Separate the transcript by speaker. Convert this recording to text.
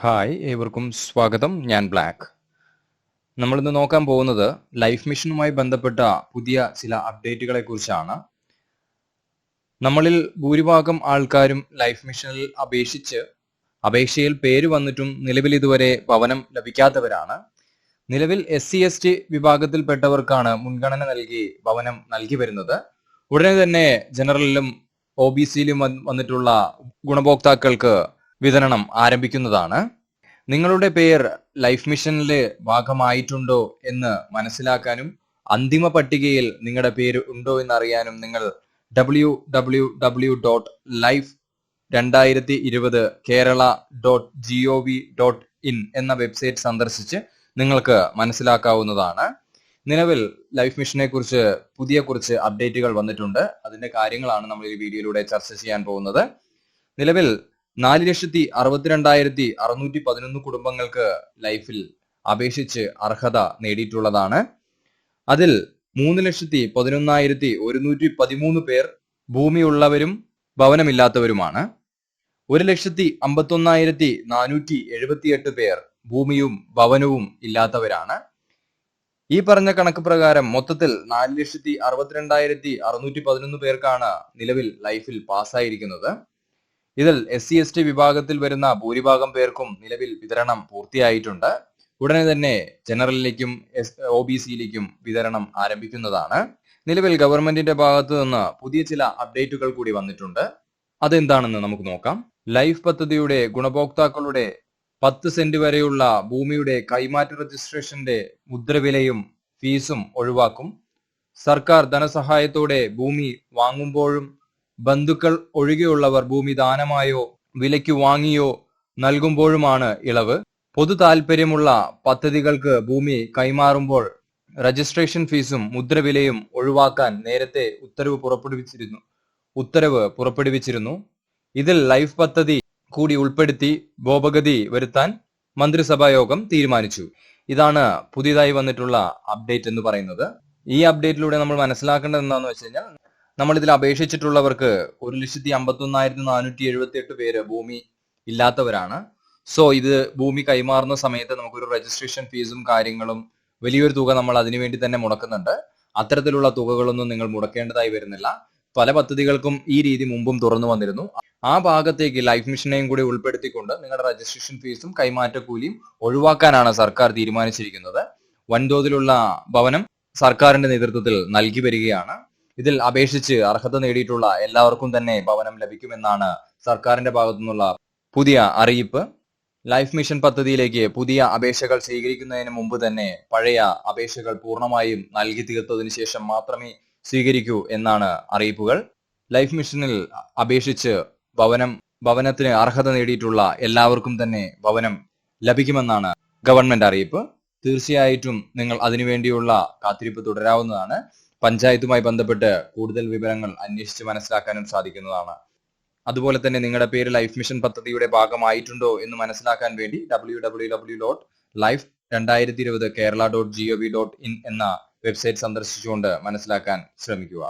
Speaker 1: Hi, ഏവർക്കും സ്വാഗതം. ഞാൻ ബ്ലാക്ക്. നമ്മളിന്ന് നോക്കാൻ പോകുന്നത് ലൈഫ് മിഷനുമായി ബന്ധപ്പെട്ട പുതിയ ചില അപ്ഡേറ്റുകളെ കുറിച്ചാണ്. നമ്മളിൽ ഭൂരിഭാഗം ആൾക്കാരും ലൈഫ് മിഷനിൽ അപേക്ഷയിൽ പേര് വന്നിട്ടും നിലവിൽ ഇതുവരെ ഭവനം ലഭിക്കാത്തവരാണ്. നിലവിൽ SC/ST വിഭാഗത്തിൽപ്പെട്ടവർക്കാണ് മുൻഗണന നൽകി ഭവനം നൽകി വരുന്നത്. ഉടനെ തന്നെ ജനറലിലും OBCയിലും വന്നിട്ടുള്ള ഗുണഭോക്താക്കൾക്ക് വിതരണം ആരംഭിക്കുന്നതാണ്. നിങ്ങളുടെ പേർ ലൈഫ് മിഷനിലെ ഭാഗമായിട്ടുണ്ടോ എന്ന് മനസ്സിലാക്കാനും അന്തിമ പട്ടികയിൽ നിങ്ങളുടെ പേര് ഉണ്ടോ എന്നറിയാനും നിങ്ങൾ www.life2020kerala.gov.in എന്ന വെബ്സൈറ്റ് സന്ദർശിച്ച് നിങ്ങൾക്ക് മനസ്സിലാക്കാവുന്നതാണ്. നിലവിൽ ലൈഫ് മിഷനെ കുറിച്ച് കുറച്ച് അപ്ഡേറ്റുകൾ വന്നിട്ടുണ്ട്. അതിന്റെ കാര്യങ്ങളാണ് നമ്മൾ ഈ വീഡിയോയിലൂടെ ചർച്ച ചെയ്യാൻ പോകുന്നത്. നിലവിൽ 4,62,611 കുടുംബങ്ങൾക്ക് ലൈഫിൽ അപേക്ഷിച്ച് അർഹത നേടിയിട്ടുള്ളതാണ്. അതിൽ 3,11,113 പേർ ഭൂമിയുള്ളവരും ഭവനമില്ലാത്തവരുമാണ്. 1,51,478 പേർ ഭൂമിയും ഭവനവും ഇല്ലാത്തവരാണ്. ഈ പറഞ്ഞ കണക്ക് പ്രകാരം മൊത്തത്തിൽ 4,62,611 പേർക്കാണ് നിലവിൽ ലൈഫിൽ പാസ്സായിരിക്കുന്നത്. ഇതിൽ SC/ST വിഭാഗത്തിൽ വരുന്ന ഭൂരിഭാഗം പേർക്കും നിലവിൽ വിതരണം പൂർത്തിയായിട്ടുണ്ട്. ഉടനെ തന്നെ ജനറലിലേക്കും OBCയിലേക്കും വിതരണം ആരംഭിക്കുന്നതാണ്. നിലവിൽ ഗവൺമെന്റിന്റെ ഭാഗത്തു നിന്ന് പുതിയ ചില അപ്ഡേറ്റുകൾ കൂടി വന്നിട്ടുണ്ട്. അതെന്താണെന്ന് നമുക്ക് നോക്കാം. ലൈഫ് പദ്ധതിയുടെ ഗുണഭോക്താക്കളുടെ 10 സെന്റ് വരെയുള്ള ഭൂമിയുടെ കൈമാറ്റ രജിസ്ട്രേഷന്റെ മുദ്രവിലയും ഫീസും ഒഴിവാക്കും. സർക്കാർ ധനസഹായത്തോടെ ഭൂമി വാങ്ങുമ്പോഴും ബന്ധുക്കൾ ഒഴികെയുള്ളവർ ഭൂമി ദാനമായോ വിലയ്ക്ക് വാങ്ങിയോ നൽകുമ്പോഴുമാണ് ഇളവ്. പൊതു താൽപര്യമുള്ള പദ്ധതികൾക്ക് ഭൂമി കൈമാറുമ്പോൾ രജിസ്ട്രേഷൻ ഫീസും മുദ്രവിലയും ഒഴിവാക്കാൻ നേരത്തെ ഉത്തരവ് പുറപ്പെടുവിച്ചിരുന്നു. ഇതിൽ ലൈഫ് പദ്ധതി കൂടി ഉൾപ്പെടുത്തി ഭേദഗതി വരുത്താൻ മന്ത്രിസഭാ യോഗം തീരുമാനിച്ചു. ഇതാണ് പുതിയതായി വന്നിട്ടുള്ള അപ്ഡേറ്റ് എന്ന് പറയുന്നത്. ഈ അപ്ഡേറ്റിലൂടെ നമ്മൾ മനസ്സിലാക്കേണ്ടത് എന്താണെന്ന് വെച്ച് കഴിഞ്ഞാൽ, നമ്മൾ ഇതിൽ അപേക്ഷിച്ചിട്ടുള്ളവർക്ക് 1,51,478 പേര് ഭൂമി ഇല്ലാത്തവരാണ്. സോ ഇത് ഭൂമി കൈമാറുന്ന സമയത്ത് നമുക്കൊരു രജിസ്ട്രേഷൻ ഫീസും കാര്യങ്ങളും വലിയൊരു തുക നമ്മൾ അതിനുവേണ്ടി തന്നെ മുടക്കുന്നുണ്ട്. അത്തരത്തിലുള്ള തുകകളൊന്നും നിങ്ങൾ മുടക്കേണ്ടതായി വരുന്നില്ല. പല പദ്ധതികൾക്കും ഈ രീതി മുമ്പും തുറന്നു വന്നിരുന്നു. ആ ഭാഗത്തേക്ക് ലൈഫ് മിഷനെയും കൂടി ഉൾപ്പെടുത്തിക്കൊണ്ട് നിങ്ങളുടെ രജിസ്ട്രേഷൻ ഫീസും കൈമാറ്റ കൂലിയും ഒഴിവാക്കാനാണ് സർക്കാർ തീരുമാനിച്ചിരിക്കുന്നത്. വൻതോതിലുള്ള ഭവനം സർക്കാരിന്റെ നേതൃത്വത്തിൽ നൽകി വരികയാണ്. ഇതിൽ അപേക്ഷിച്ച് അർഹത നേടിയിട്ടുള്ള എല്ലാവർക്കും തന്നെ ഭവനം ലഭിക്കുമെന്നാണ് സർക്കാരിന്റെ ഭാഗത്തുനിന്നുള്ള പുതിയ അറിയിപ്പ്. ലൈഫ് മിഷൻ പദ്ധതിയിലേക്ക് പുതിയ അപേക്ഷകൾ സ്വീകരിക്കുന്നതിന് മുമ്പ് തന്നെ പഴയ അപേക്ഷകൾ പൂർണ്ണമായും നൽകി തീർത്തതിനു ശേഷം മാത്രമേ സ്വീകരിക്കൂ എന്നാണ് അറിയിപ്പുകൾ. ലൈഫ് മിഷനിൽ അപേക്ഷിച്ച് ഭവനത്തിന് അർഹത നേടിയിട്ടുള്ള എല്ലാവർക്കും തന്നെ ഭവനം ലഭിക്കുമെന്നാണ് ഗവൺമെന്റ് അറിയിപ്പ്. തീർച്ചയായിട്ടും നിങ്ങൾ അതിനുവേണ്ടിയുള്ള കാത്തിരിപ്പ് തുടരാവുന്നതാണ്. പഞ്ചായത്തുമായി ബന്ധപ്പെട്ട് കൂടുതൽ വിവരങ്ങൾ അന്വേഷിച്ച് മനസ്സിലാക്കാനും സാധിക്കുന്നതാണ്. അതുപോലെ തന്നെ നിങ്ങളുടെ പേര് ലൈഫ് മിഷൻ പദ്ധതിയുടെ ഭാഗമായിട്ടുണ്ടോ എന്ന് മനസ്സിലാക്കാൻ വേണ്ടി www.life2020kerala.gov.in എന്ന വെബ്സൈറ്റ് സന്ദർശിച്ചുകൊണ്ട് മനസ്സിലാക്കാൻ ശ്രമിക്കുക.